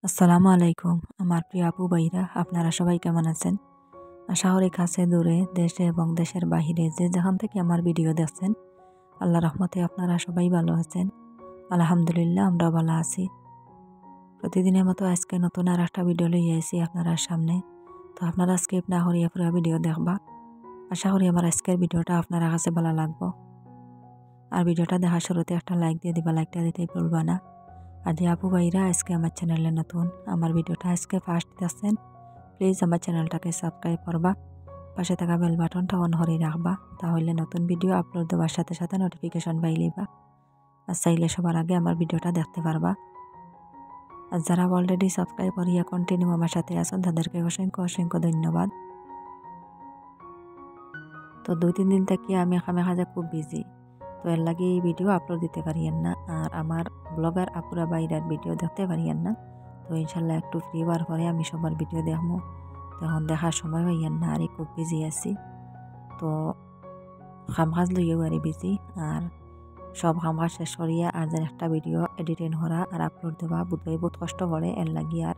আসসালামু আলাইকুম আমার প্রিয় আপু ভাইরা, আপনারা সবাই কেমন আছেন? আশা করি কাছে দূরে দেশে এবং দেশের বাহিরে যে যেখান থেকে আমার ভিডিও দেখছেন, আল্লাহ রহমতে আপনারা সবাই ভালো আছেন। আলহামদুলিল্লাহ, আমরা ভালো আছি। প্রতিদিনের মতো আজকে নতুন আর একটা ভিডিও লইয়া আইছি আপনারা সামনে। তো আপনারা স্কিপ না করিয়া পুরো ভিডিও দেখবা। আশা করি আমার আজকের ভিডিওটা আপনারা কাছে ভালো লাগবো। আর ভিডিওটা দেখার শুরুতে একটা লাইক দিয়ে দিবা, লাইকটা দিতেই ভুলবা না। আর যে আপু ভাইরা আজকে আমার চ্যানেলে নতুন, আমার ভিডিওটা আজকে ফার্স্ট দেখছেন, প্লিজ আমার চ্যানেলটাকে সাবস্ক্রাইব করবা, পাশে থাকা বেল বাটনটা অন করে রাখবা, তাহলে নতুন ভিডিও আপলোড দেওয়ার সাথে সাথে নোটিফিকেশন পাই লইবা। আর চাইলে সবার আগে আমার ভিডিওটা দেখতে পারবা। আর যারা অলরেডি সাবস্ক্রাইব করিয়া কন্টিনিউ আমার সাথে আছেন, তাদেরকে অসংখ্য অসংখ্য ধন্যবাদ। তো 2-3 দিন থেকে আমি খামে খাজা খুব বিজি, তো এর লাগে এই ভিডিও আপলোড দিতে পারিয়েন না। আর আমার ব্লগার আপুরা বাইরের ভিডিও দেখতে পারিয়েন না। তো ইনশাল্লাহ একটু ফ্রি হওয়ার পরে আমি সবার ভিডিও দেখবো। তখন দেখার সময় পাইয়েন না, আর খুব বিজি আছি। তো কাম কাজ লইয়াও আর বিজি। আর সব কাম কাজ শেষ করিয়া আর যেন একটা ভিডিও এডিটিং করা আর আপলোড দেওয়া বুধবাই বহুত কষ্ট করে, এর লাগি আর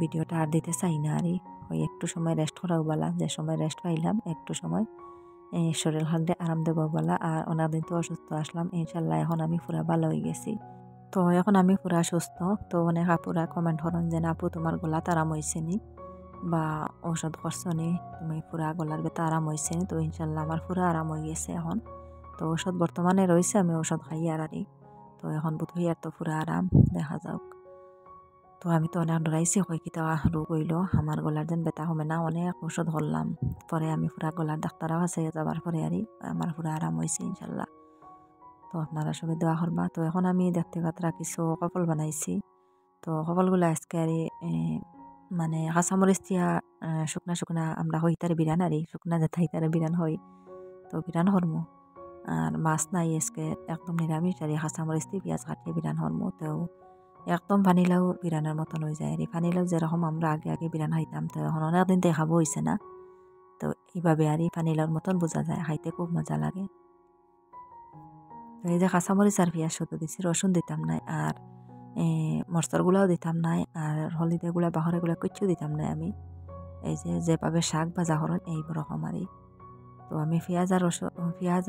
ভিডিওটা আর দিতে চাই না। আর ওই একটু সময় রেস্ট করাও বলা, যে সময় রেস্ট পাইলাম একটু সময় শরীর খান্ডে আরাম দেবো বলা। আর অনেকদিন তো অসুস্থ আসলাম, ইনশাল্লাহ এখন আমি পুরা ভালো হয়ে গেছি। তো এখন আমি পুরা সুস্থ। তো অনেক আপুরা কমেন্ট করেন যে আপু তোমার গলা আরাম হয়েছে নি, বা ঔষধ করছো নি, তুমি পুরা গলার ব্যথা আরাম হয়েছে নি? তো ইনশাল্লাহ আমার পুরা আরাম হয়ে গেছে এখন। তো ওষুধ বর্তমানে রয়েছে, আমি ওষুধ খাই আর তো এখন বোধ আর তো পুরা আরাম, দেখা যাক। তো আমি তো অনেক ডরাইছি, হয় কি রোগ হইল আমার গলার যেন ব্যথা হবে না, অনেক ওষুধ করলাম। পরে আমি পুরা গলার ডাক্তারও আছে যাবার পরে আমার পুরা আরাম হয়েছে ইনশাল্লাহ। তো আপনারা সবাই দোয়া করবা। তো এখন আমি দেখতে পাত্রা কিছু কপাল বানাইছি। তো কপালগুলো আজকে মানে কাঁচামরিচ দিয়া শুকনা শুকনা আমরা হইতারে বিরান শুকনা যেথা হইতারে বিরান হই, তো বিরান হরমু। আর মাছ নাই আজকে, একদম নিরামিষ আর কাঁচামরিচ দিয়ে পেঁয়াজ কাটিয়ে বিরান হরমু। তো একদম পানিলাও বিরানের মতন হয়ে যায়। আর পানিলাও যেরকম আমরা আগে আগে বিরান খাইতাম, তো এখন অনেকদিন তো খাবো হয়েছে না। তো এইভাবে আর পানিলাওর মতন বোঝা যায়, খাইতে খুব মজা লাগে। তো এই যে কাঁচামরিচ আর পেঁয়াজ শুধু দিছি, রসুন দিতাম নাই, আর মরচরগুলাও দিতাম নাই, আর হলদিগুলা বাহরেগুলা কিচ্ছু দিতাম নাই আমি। এই যে যেভাবে শাক ভাজা করেন এই রকম আর। তো আমি পেঁয়াজ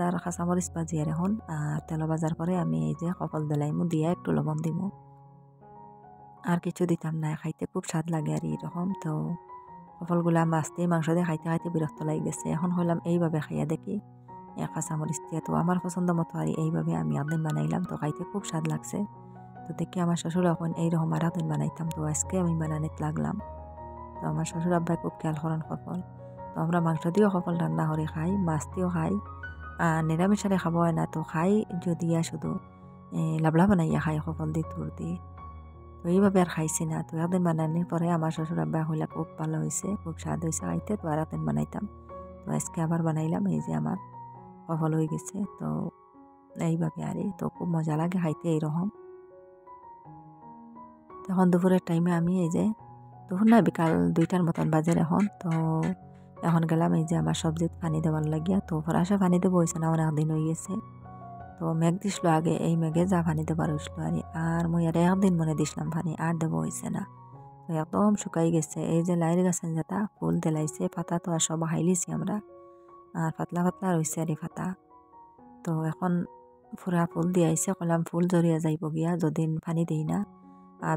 আর কাঁচামরিচ ভাজি আর এখন আর তেল ভাজার পরে আমি এই যে কপাল দিলাইমু, দিয়ে একটু লবণ দিমু, আর কিছু দিতাম না। খাইতে খুব স্বাদ লাগে আর এরকম। তো কপালগুলা মাছ দিয়ে মাংস দিয়ে খাইতে খাইতে বিরক্ত লাগে গেছে, এখন হইলাম এইভাবে খাইয়া দেখি কাঁচামরিচ দিয়ে। তো আমার পছন্দ মতো আর এইভাবে আমি একদিন বানাইলাম, তো খাইতে খুব স্বাদ লাগছে। তো দেখি আমার শ্বশুর এখন এইরকম আর একদিন বানাইতাম, তো আজকে আমি বানানিতে লাগলাম। তো আমার শ্বশুর আব্বাই খুব খেয়াল করেন কপাল। তো আমরা মাংস দিয়েও কপাল রান্না করে খাই, মাছ দিয়েও খাই, আর নিরামিষারে খাবো হয় না তো খাই যদি শুধু লাবলা বানাইয়া খাই কপাল দিয়ে তুর দিয়ে। তো এইভাবে আর খাইছি না। তো একদিন বানানির পরে আমার শ্বশুর আব্বা হইলা খুব ভালো হয়েছে, খুব স্বাদ হয়েছে খাইতে। তো আর একদিন বানাইতাম, তো আজকে আবার বানাইলাম, এই যে আমার কপাল হয়ে গেছে। তো এইভাবে আর তো খুব মজা লাগে খাইতে এইরকম। তখন দুপুরের টাইমে আমি এই যে দুপুর না বিকাল 2টার মতন বাজে এখন। তো এখন গেলাম এই যে আমার সবজিত পানি দেওয়ার লাগিয়া। তো ফরাসে পানি দেবো হয়েছে না, অনেক দিন হয়ে গেছে। তো মেঘ দিছিল আগে, এই মেঘে যা পানি দেবার হয়েছিল আর মুই আর একদিন মনে দিছিলাম পানি, আর দেবো হয়েছে না। তো একদম শুকাই গেছে। এই যে লাইর গাছেন যেটা ফুল দেলাইছে, পাতা তো আর সব হাইলিছি আমরা, আর পাতলা পাতলা রয়েছে আর পাতা। তো এখন ফুরা ফুল দিয়ে আইসে, কলাম ফুল জড়িয়া যাইব গিয়া যদি পানি দিই না,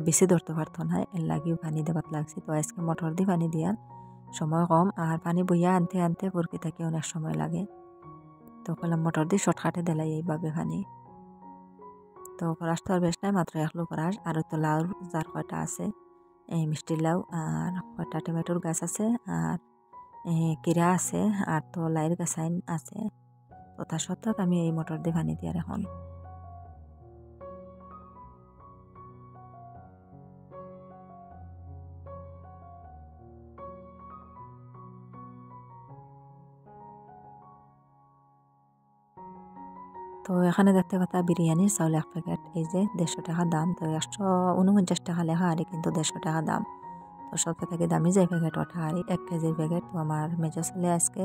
বেশি ধরতে পারতো না, এর লাগিও পানি দেবার লাগছে। তো আজকে মোটর দিয়ে পানি দিয়ার সময় কম, আর পানি বইয়া আনতে আনতে পরকে থাকে অনেক সময় লাগে। তো কলাম মোটর দিয়ে শর্টকাটে দিলাই এইভাবে পানি। তো ফরাস তো আর বেশ নাই, মাত্র 1 লো ফরাস। আর তো লাউ যার কয়টা আছে, এই মিষ্টি লাউ, আর কয়টা টমেটোর গাছ আছে, আর কিরা আছে, আর তো লাইয়ের গাছ আছে। তো তার সত্ত্বেও আমি এই মোটর দিয়ে পানি দিয়ার এখন। তো এখানে দেখতে পাতা বিরিয়ানির চাউল 1 প্যাকেট, এই যে 150 টাকা দাম। তো 149 টাকা লেখা আর কিন্তু 150 টাকা দাম। তো সব থেকে দামি যে প্যাকেট ওঠা আর 1 কেজির প্যাকেট। তো আমার মেজো ছেলে আজকে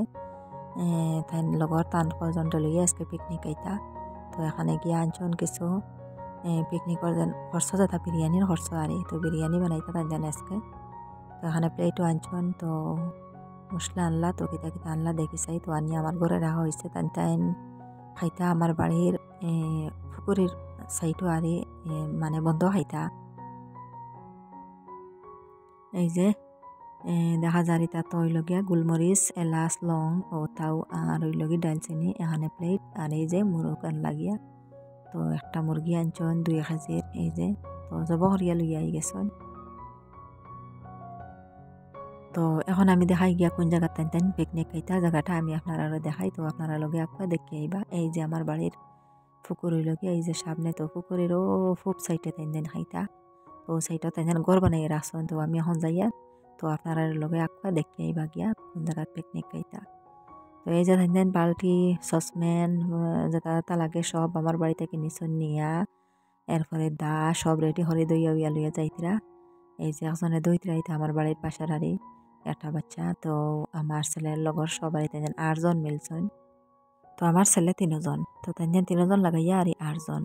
তাই লগর তান পর্যন্ত লইয়া আজকে পিকনিক আইতা। তো এখানে গিয়ে আনছন কিছু পিকনিকর যেন খরচ যেটা বিরিয়ানির খরচ আরে তো বিরিয়ানি বানাইতে তাই যেন আজকে তো এখানে প্লেটও আনছন তো মশলা আনলা তো কিতা কিতা আনলা দেখি চাই তো আনি আমার ঘরে রাখা হয়েছে তাই তাই খাইতা আমার বাড়ির পুকুরের সাইডও আরে মানে বন্ধ খাইতা এই যে দেখা যায় এটা তো ওইলগিয়া গোলমরিচ এলাচ লং ও তাও আর ওইলগি ডালচিনি এখানে প্লেট আর এই যে মুরগ লাগিয়া তো একটা মুরগি আনছন 2 কেজির এই যে তো জব করিয়া লইয়া গেছন তো এখন আমি দেখাই গিয়া কোন জায়গা টাইন পিকনিক খাইতা জায়গাটা আমি আপনারা দেখাই তো আপনারা লগে আপনারা দেখে আইবা এই যে আমার বাড়ির পুকুর লগে এই যে সামনে তো পুকুরেরও ফুপ সাইডে টাইন খাইতা তো সাইডে টাইন ঘর বানাই রাখছন তো আমি এখন যাইয়া তো আপনারা লগে আপনারা দেখে আইবা গিয়া কোন জায়গা পিকনিক খাইতা তো এই যে টাইন বালতি সসম্যান যেটা লাগে সব আমার বাড়ি থেকে নিছন নিয়া এরপরে দা সব রেডি করে দইয়া লইয়া যাইতিরা এই যে একজনে দইতরা আইতা আমার বাড়ির পাশের আরে একটা বাচ্চা তো আমার ছেলের লগর সবাই তাই 8 জন মিলছেন তো আমার ছেলে 3 জন তো তাই 3 জন লাগাইয়া আর 8 জন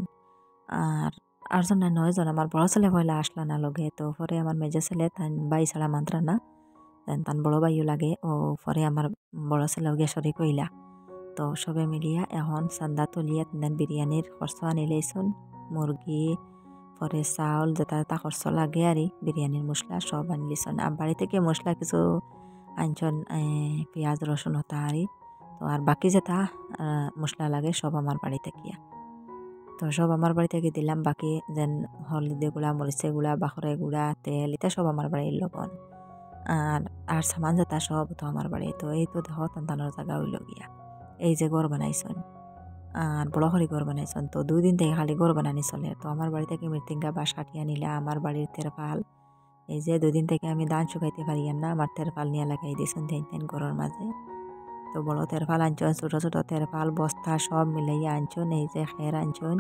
আর 8 জন না 9 জন আমার বড় ছেলে পয়লা আসলা না লগে তো পরে আমার মেজো ছেলে তান বাই ছাড়া মান্ত্রা না তান বড় ভাইও লাগে ও পরে আমার বড় ছেলে গিয়ে শরিক হইলা তো সবে মিলিয়া এখন চান্দা তুলিয়া তান বিরিয়ানির খরচ আনিলেইছন মুরগি পরে চাউল যেটা খরচ লাগে আর বিরিয়ানির মশলা সব আনলিছন আর বাড়ি থেকে মশলা কিছু আনছন পেঁয়াজ রসুন হতা আরি তো আর বাকি যেটা মশলা লাগে সব আমার বাড়ি থেকে তো সব আমার বাড়ি থেকে দিলাম বাকি যেন হলদি গুঁড়া মরিচে গুঁড়া বাখরে গুঁড়া তেল এটা সব আমার বাড়ির লগন আর সামান যেটা সব তো আমার বাড়ি তো এই তো দেহ তান্তানোর জায়গা হইল গিয়া এই যে ঘর বানাইছন আর বড় করে ঘর বানাইছন তো 2 দিন থেকে খালি ঘর বানানি চলে তো আমার বাড়ি থেকে মৃত্যুঙ্গা বাঁশ কাটিয়া নিলে আমার বাড়ির তেরপাল এই যে 2 দিন থেকে আমি ধান শুকাইতে পারি না আমার তেরপাল নিয়ে লাগাই দিয়েছেন তেন ঘরের মাঝে তো বড় তেরপাল আনছন ছোট ছোট তেরপাল বস্তা সব মিলাইয়া আনছন এই যে খের আনছন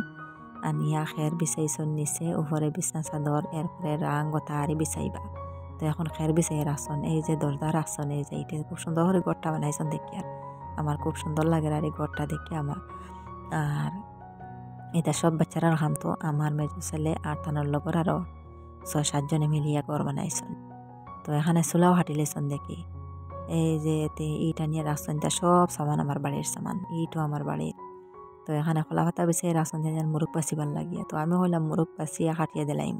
আনিয়া খের বিছাইছন নিচে উপরে বিছনা চাদর এরপরে রাং গতা আরি বিছাইবা তো এখন খের বিছাই রাখছন এই যে দরজা রাখছন এই যে এটা খুব সুন্দর করে ঘরটা বানাইছন দেখি আর আমার খুব সুন্দর লাগে আর এই ঘরটা দেখি আমার আর এটা সব বাচ্চারা খাম তো আমার মেজো ছেলে আর তানোর লগর আরও 6-7 জনে মিলিয়া ঘর বানাইছন তো এখানে চুলাও হাঁটিলেছন দেখি এই যে ইটা নিয়ে রাখছেন তা সব সামান আমার বাড়ির সামান ইটও আমার বাড়ির তো এখানে খোলা পাতা বিছিয়ে রাখছেন যেন মুরগ বাঁচিবার লাগিয়া তো আমি হইলাম মুরগ বাঁচিয়া খাটিয়ে দিলাইম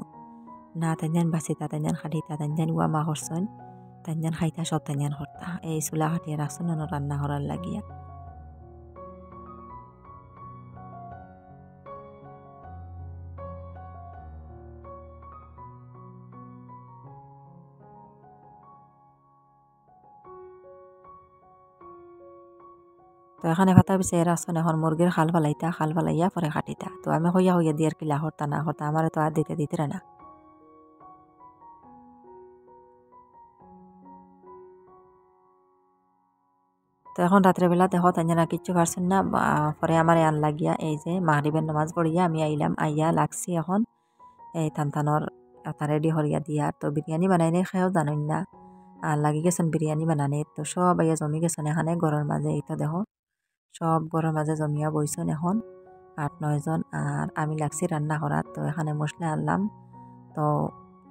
না তাইন বাঁচিতা তাইন খাটিতা তাইন ওয়ামা করছেন তাইন খাইতা সব তাইন হরতা এই চুলা হাঁটিয়ে রাখছেন রান্না করার লাগিয়া তো এখানে ভাতা বিছিয়ে রাখছেন এখন মুরগির খাল ফালাইয়া পরে খাটিতা তো আমি হইয়া দিয়ার কিলা হরতা না হরতা আমার তো আর দিতে না তো এখন রাত্রেবেলা দেখো তাই না কিচ্ছু পারছেন না পরে আমার আন লাগিয়া এই যে মাগরিবের নামাজ পড়িয়া আমি আইলাম আইয়া লাগছি এখন এই থানথানোর এটা রেডি হরিয়া দিয়া তো বিরিয়ানি বানাই নেই খেয়েও জানেন না আর লাগি গেছেন বিরিয়ানি বানানি তো সব আইয়া জমি গেছেন এখানে ঘরের মাঝে এই তো দেখো সব ঘরের মাঝে জমিয়া বইছেন এখন 8-9 জন আর আমি লাগছি রান্না করার তো এখানে মশলা আনলাম তো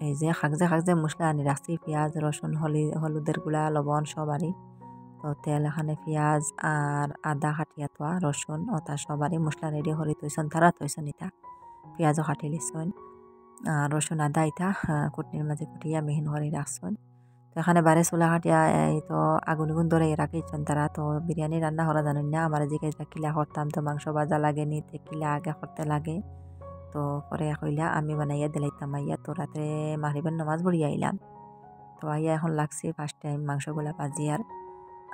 এই যে খাগজে মশলা আনি রাখছি পেঁয়াজ রসুন হলুদের গুঁড়া লবণ সব আনি তো তেল এখানে পেঁয়াজ আর আদা কাটিয়া থোয়া রসুন ওটা সবারই মশলা রেডি করে তৈছন তারা তৈছন ইটা পেঁয়াজও কাটি লিছন রসুন আদা ইটা কুটনির মাঝে কুটিয়া মিহিন করে রাখছন তো এখানে বারে চুলা কাটিয়া এই তো আগুন ধরে রাখিছন তারা তো বিরিয়ানি রান্না করা জানেন না আমার যে কিলা করতাম তো মাংস ভাজা লাগে নিতে কিলা আগে করতে লাগে তো পরে কইলা আমি বানাইয়া দিলাইতাম আইয়া তো রাতে মাগরিবের নামাজ পড়িয়া আইলাম তো আইয়া এখন লাগছে ফার্স্ট টাইম মাংসগুলা ভাজিয়ার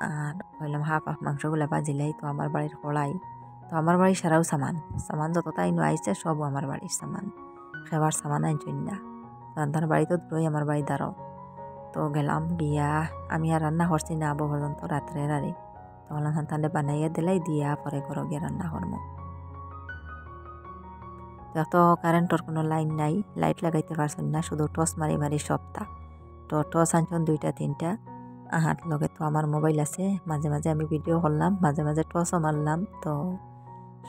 আর হইলাম হাফ মাংসগুলা ভাজিলাই তো আমার বাড়ির কড়াই তো আমার বাড়ির সারাও সামান যতটা ইনো আইছে সবও আমার বাড়ির সামান খাবার সামান আনছই না রান্নার বাড়ি তো দূরই আমার বাড়ি দাঁড়াও তো গেলাম গিয়া আমি আর রান্না করছি না আবো পর্যন্ত রাত্রের আরে তো বললাম সন্তানে বানাইয়া দিলাই দিয়া পরে ঘর গিয়ে রান্না করবো তো কারেন্টর কোনো লাইন নাই লাইট লাগাইতে পারছেন না শুধু টর্চ মারি সপ্তাহ তো টর্চ আনছেন 2-3টা আহার লগে তো আমার মোবাইল আছে মাঝে মাঝে আমি ভিডিও করলাম মাঝে মাঝে টর্চও মারলাম তো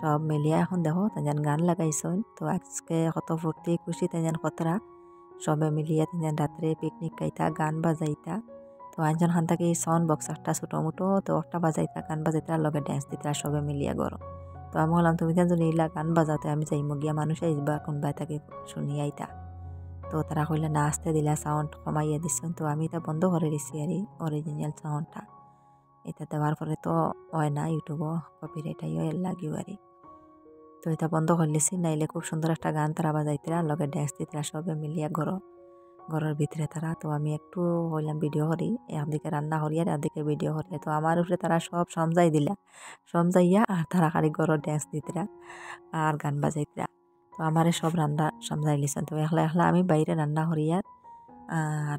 সব মিলিয়ে এখন দেখো তাইজান গান লাগাইছন। তো আজকে কত ফুর্তি খুশি তাইজান কতরা সবে মিলিয়ে তাইজান রাত্রে পিকনিক খাইতা গান বাজাইতা। তো আইনজন খান থাকি সাউন্ড বক্স একটা ছোটো মোটো তো একটা বাজাইতা গান বাজাইতা লগে ড্যান্স দিতা সবে মিলিয়ে গরো। তো আমি বললাম তুমি যদি এইলা গান বাজাতে আমি যাইমু গিয়া মানুষ আইবা কোনবাই তাকে শুনি আইতা। তো তারা কইলে না আসতে দিলা সাউন্ড কমাইয়া দিচ্ছেন। তো আমি এটা বন্ধ করে দিছি আর অরিজিনাল সাউন্ডটা। এটা দেওয়ার পরে তো হয় না ইউটিউবও কপিরাইট আইও এর লাগিও আর। তো এটা বন্ধ করে লিছি নাইলে খুব সুন্দর একটা গান তারা বাজাইতরা লগে ড্যান্স দিতরা সবে মিলিয়া ঘরের ভিতরে তারা। তো আমি একটু হইলাম ভিডিও করি একদিকে রান্না করি আর একদিকে ভিডিও করি। তো আমার উপরে তারা সব সমঝাই দিলা সমঝাইয়া আর তারা খালি ঘরের ড্যান্স দিতরা আর গান বাজাইতরা। তো আমারে সব রান্না সমঝাই লিছেন। তো একলা একলা আমি বাইরে রান্না করি আর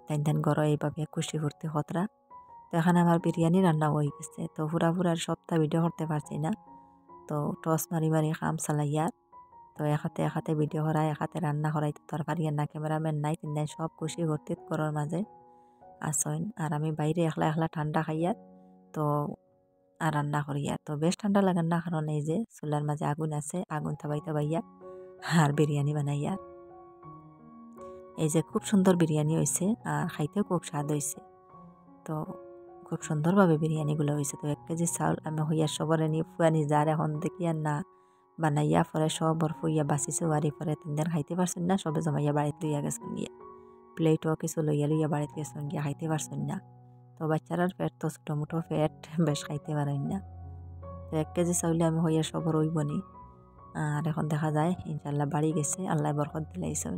তাইন ঘর এইভাবে খুশি ফুর্তি কতরা। তো এখানে আমার বিরিয়ানি রান্না হয়ে গেছে। তো পুরা সপ্তাহ ভিডিও করতে পারছি না। তো টস মারি মারি কাম চালাইয়া তো একাতে ভিডিও করাই একাতে রান্না করাই তো তরকারি না ক্যামেরাম্যান নাই তিন সব খুশি ভর্তি ঘরের মাঝে আসইন। আর আমি বাইরে একলা একলা ঠান্ডা খাইয়া তো আর রান্না করিয়া। তো বেশ ঠান্ডা লাগার না কারণ এই যে চুলার মাঝে আগুন আছে আগুন থাবাইয়া আর বিরিয়ানি বানাইয়া। এই যে খুব সুন্দর বিরিয়ানি হয়েছে আর খাইতেও খুব স্বাদ হয়েছে। তো খুব সুন্দরভাবে বিরিয়ানিগুলো হয়েছে। তো 1 কেজি চাউল আমি হইয়া সবরে নিয়ে ফুয়ানি যার এখন দেখি আর না বানাইয়া পরে সবর ফুইয়া বাঁচিছে ওয়ারি পরে তিনদিন খাইতে পারছেন না সবে জমাইয়া বাড়িতে লইয়া গেছেন গিয়া প্লেটও কিছু লইয়া বাড়িতে গেছেন গিয়া খাইতে পারছেন না। তো বাচ্চারার পেট তো ছোটো মোটো পেট বেশ খাইতে পারেন না। তো 1 কেজি চাউলে আমি হইয়া সবর হইবনি। আর এখন দেখা যায় ইনশাল্লাহ বাড়ি গেছে আল্লাহ বরকত দিলাইছেন।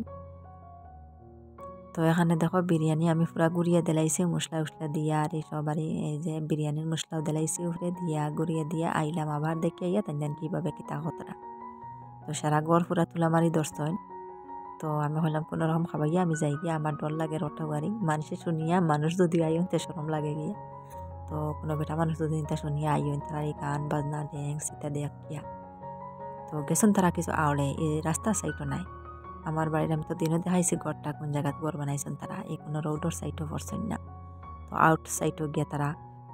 তো এখানে দেখো বিরিয়ানি আমি পুরা গুড়িয়ে দিলাইছি মশলা উসলা দিয়া আর সবারই এই যে বিরিয়ানির মশলাও দিলাইছি উপরে দিয়া গুড়িয়ে দিয়া আইলাম আবার দেখে আইয়া তাই কীভাবে কিতা হতরা। তো সারা গড় পুরা তুলা মারি ধরছেন। তো আমি হইলাম কোনো রকম খাবাইয়া আমি যাই গিয়া আমার ডর লাগে রটা বাড়ি মানুষে শুনিয়া মানুষ যদি আইন তে সরম লাগে গিয়া। তো কোনো বেটা মানুষ যদি ইনতা শুনিয়া আইন তারা এই গান বাজনা ড্যান্স ইত্যাদি দেখিয়া। তো গেছেন তারা কিছু আওড়ে এই রাস্তার সাইডও নাই। আমার বাড়ির আমি তো দিনও দেখাইছি ঘরটা কোন জায়গায় ঘর বানাইছেন তারা এই কোনো রোডর সাইডও পড়ছেন না। তো আউট সাইডও গিয়া তারা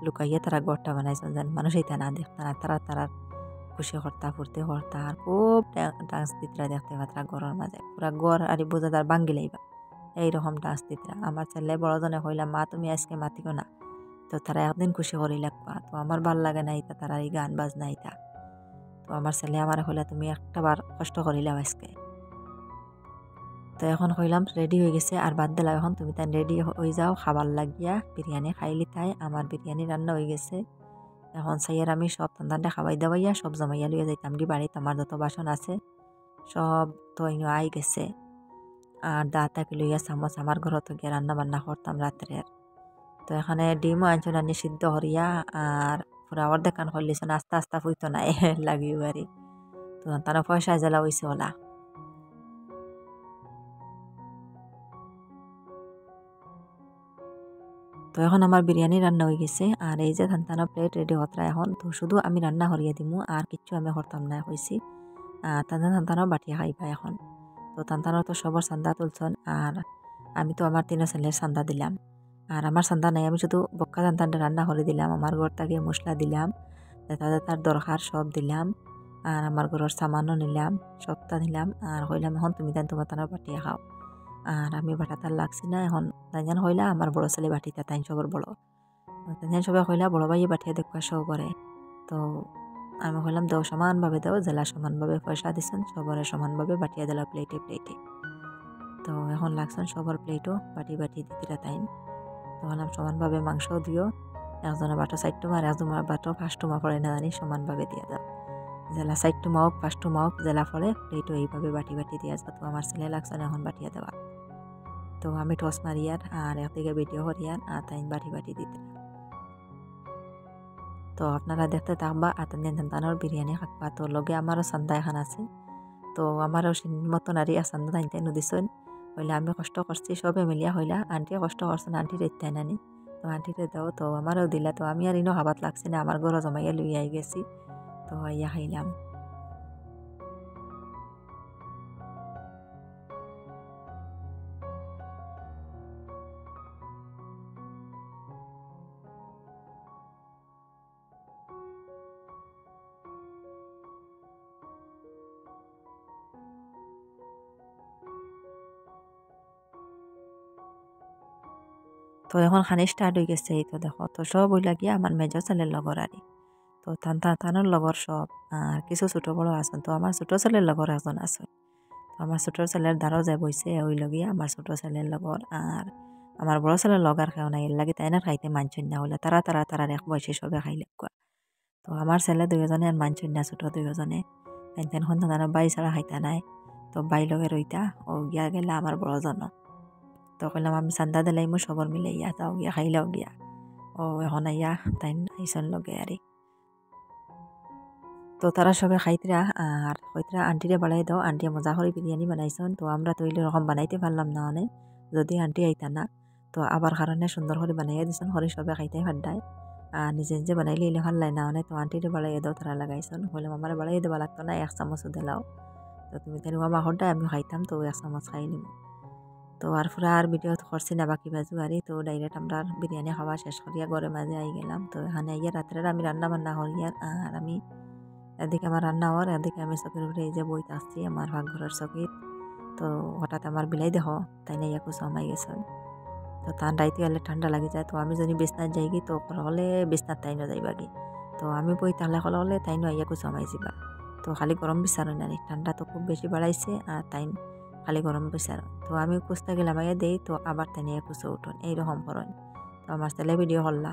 লুকাইয়া তারা ঘরটা বানাইছেন যেন মানুষ এইটা না দেখতা না তারা খুশি কর্তা ফুর্তি কর্তা আর খুব ডান্স দিতরা দেখতে পাত্রা ঘরের মাঝে পুরা গড় আর বোঝাদার বাঙ্গি লাইবা এইরকম ডান্স দিতরা। আমার ছেলে বড়জনে কইলাম মা তুমি আজকে মাতিও না। তো তারা একদিন খুশি করি লাগবা। তো আমার ভাল লাগে না ইতা তারা এই গান বাজনা ইতা। তো আমার ছেলে আমার কইলা তুমি একটাবার কষ্ট করিলাম আজকে। তো এখন কইলাম রেডি হয়ে গেছে আর বাদ দিলাম এখন তুমি তাই রেডি হয়ে যাও খাবার লাগিয়া বিরিয়ানি খাইলি তাই আমার বিরিয়ানি রান্না হয়ে গেছে। এখন সাইয়ার আমি সব তান্দানটা খাওয়াই দাওয়াইয়া সব জমাইয়া লইয়া যাইতাম কি বাড়িতে আমার যত বাসন আছে সব তো ইনো আই গেছে। আর দাঁতাকে লইয়া চামচ আমার ঘরত গিয়ে রান্না বান্না করতাম রাত্রের। তো এখানে ডিমও আনছন আনি সিদ্ধ করিয়া আর পুরা অর্ধেক কান করলিছেন আস্তে আস্তে ফুইতো নাই লাগিও বাড়ি। তো তারা পয়সা জ্বালা হয়েছে ওলা। তো এখন আমার বিরিয়ানি রান্না হয়ে গেছে আর এই যে ধানতানো প্লেট রেডি হতরা এখন তো শুধু আমি রান্না করিয়া দিমু আর কিচ্ছু আমি করতাম না কইছি। ধানতানো বাটিয়া খাইবা এখন। তো ধানতানো তো সবার চান্দা তুলছন আর আমি তো আমার 3 ছেলের চান্দা দিলাম। আর আমার চান্দা নাই আমি শুধু বক্কা ধানতানটা রান্না করে দিলাম আমার ঘর থেকে মশলা দিলাম তাদের তার দরকার সব দিলাম। আর আমার ঘরের সামানও নিলাম সবটা নিলাম আর কইলাম এখন তুমি তাই তোমার তারা বাটিয়া খাও। আর আমি বাটাতার লাগছি না এখন তাইজান হইলা আমার বড় ছেলে বাটিতা তাই সবর বড়। তাইজান সবাই কইলা বড় ভাইয়ে বাটিয়া দেখবা সব করে। তো আমি কইলাম দাও সমানভাবে দাও জেলা সমানভাবে পয়সা দিছেন সবরে সমানভাবে বাটিয়া দিলা প্লেটে প্লেটে। তো এখন লাগছেন সবার প্লেটও বাটি দিতিরা তাইন। তো বললাম সমানভাবে মাংসও দিও একজনের বাটো 4 টুমা আর একজনের বাটো 5 টুমা পড়ে না জানি সমানভাবে দিয়া দাও। জেলা 4 টুমা হোক 5 টুমা হোক জেলা ফলে প্লেটও এইভাবে বাটি দিয়া যাও। তো আমার ছেলে লাগছেন এখন বাটিয়া দেওয়া। তো আমি টস মারিয়ার আর একদিকে ভিডিও করিয়ার আর তাই বাটি দিতে। তো আপনারা দেখতে থাকবা আতনিয়া ধানতানোর বিরিয়ানি খাকবা। তো লগে আমারও চান্দা এখন আছে। তো আমারও মতন আর চান্দা তাইতে নদিছেন হইলে আমি কষ্ট করছি সবে মিলিয়া হইলা আন্টিও কষ্ট করছেন আন্টির ইত্যাই নানি। তো আন্টিরে দাও তো আমারও দিলা। তো আমি আর ইনো হাবাত লাগছি না আমার ঘরও জমাইয়া লইয়া আই গেছি। তো আইয়া খাইলাম। তো এখন খানি স্টার্ট হয়ে গেছে এই তো দেখো তো সব ওই লাগিয়ে আমার মেজো ছেলের লগর আরে তো থানোর লগর সব আর কিছু ছোট বড় আছেন তো আমার ছোট ছেলের লগর একজন আছে তো আমার ছোট ছেলের দ্বারও যায় বইছে ওই লগিয়ে আমার ছোট ছেলের লগর আর আমার বড় ছেলের লগার খাও নাই এর লাগে তাই না খাইতে মানছেন না হলে তারা এক বয়সে সবে খাইলে তো আমার ছেলে দুইজনে আর মানছেন না ছোট দুইজনে তেন সন্তান বাই ছাড়া খাইতা নাই তো বাই লগে রইতা ও গিয়া গেলে আমার বড়জন তো কইলাম আমি চান্দা দিলাই মই সবর মিলে ইয়া যাও গিয়া খাইলাও গিয়া ও এখন আইয়া তাই আইসন লগে আরে তো তারা সবে খাইতরা আর হইতরা আন্টিরে বাড়াই দাও আন্টি মজা করে বিরিয়ানি বানাইছেন তো আমরা তো এরকম বানাইতে পারলাম না অনেক যদি আন্টি আইতা না তো আবার কারণে সুন্দর করে বানাইয়া দিছেন হরে সবে খাইতে ফাড্ডায় আর নিজে নিজে বানাইলে এলে ভাল লাগে না অনেক তো আন্টিরে বাড়াইয়া দাও তারা লাগাইছেন বললাম আমার বাড়াইয়া দেওয়া লাগতো না 1 চামচ দিলাও তো তুমি তাই আমার হড্ডায় আমি খাইতাম তো 1 চামচ খাই নিব তো আর পুরা আর ভিডিও করছি না বাকি বাজু আরে তো ডাইরেক্ট আমরা বিরিয়ানি খাওয়া শেষ করিয়া ঘরে মাঝে আই গেলাম তো এখানে আইয়া রাত্রে আমি রান্না বান্না করিয়ার আর আমি এদিকে আমার রান্না হওয়ার এদিকে আমি চকির উপরে এই যে বইতে আসছি আমার ভাগঘরের চকিত তো হঠাৎ আমার বিলাই দেখো তাই না ইয়াকু সমাই গেছে তো ঠান্ডাইতে হলে ঠান্ডা লাগে যায় তো আমি যদি বিছনাত যাই কি তো হলে বিছনাত তাই না যাইবা কি তো আমি বই তাহলে হলে তাই না ইয়াকু সমাই যাবা তো খালি গরম বিচারো না ঠান্ডা তো খুব বেশি বাড়াইছে আর তাই খালি গরম বিচারো তো আমি কুস্তা গেলাম আইয়া দেই তো আবার তাই নিয়ে কুচো উঠুন এইরকম করেন তো আমার ছেলে ভিডিও করলা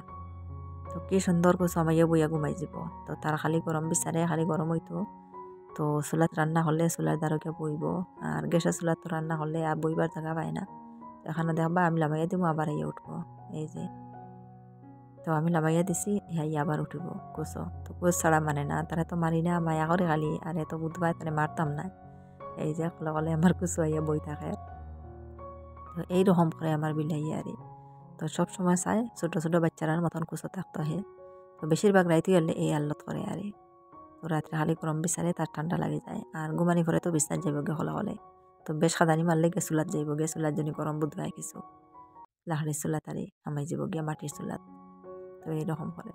তো কি সুন্দর করে সমাইয়া বইয়া ঘুমাই যাব তো তার খালি গরম বিচারে খালি গরম হইতো তো চুলাত রান্না হলে চুলার দ্বারকে বইব আর গ্যাসের চুলাত তো রান্না হলে আর বইবার জায়গা পায় না এখানে দেখবা আমি লামাইয়া দিব আবার ইয়ে উঠবো এই যে তো আমি লামাইয়া দিছি ইহাই আবার উঠিব কুচো তো কুচ ছাড়া মানে না তারা তো মারি না মায়া করে খালি আর এত বুধবার তারা মারতাম না এই যে কলে কলে আমার কুচো আইয়া বই থাকে তো এইরকম করে আমার বিলাইয়া আরে তো সব সময় চাই ছোট ছোট বাচ্চারার মতন কুচো থাকতো হে তো বেশিরভাগ রাইতে হলে এই আল্লত করে আরে তো রাত্রে খালি গরম বিচারে তার ঠান্ডা লাগে যায় আর ঘুমানি পরে তো বিছনাত যাইব গে হলে হলে তো বেশ খাদানি মারলে গে চুলাত যাইব গে চুলাত যদি গরম বুধবাই কিছু লাহড়ির চুলাত আরে আমাই যাব গিয়া মাটির চুলাত তো এইরকম করে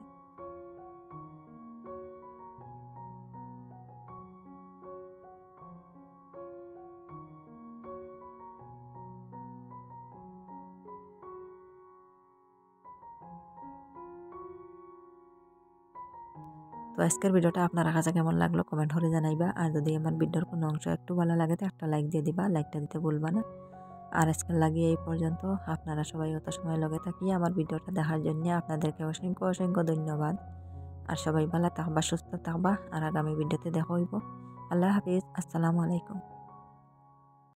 তো আজকের ভিডিওটা আপনার কাছে কেমন লাগলো কমেন্ট করে জানাইবা আর যদি আমার ভিডিওর কোনো অংশ একটু ভালো লাগে তো একটা লাইক দিয়ে দিবা লাইকটা দিতে ভুলবা না আর আজকের লাগিয়ে এই পর্যন্ত আপনারা সবাই অত সময় লগে থাকিয়ে আমার ভিডিওটা দেখার জন্য আপনাদেরকে অসংখ্য অসংখ্য ধন্যবাদ আর সবাই ভালো থাকবা সুস্থ থাকবা আর আগামী ভিডিওতে দেখা হইব আল্লাহ হাফিজ আসসালামু আলাইকুম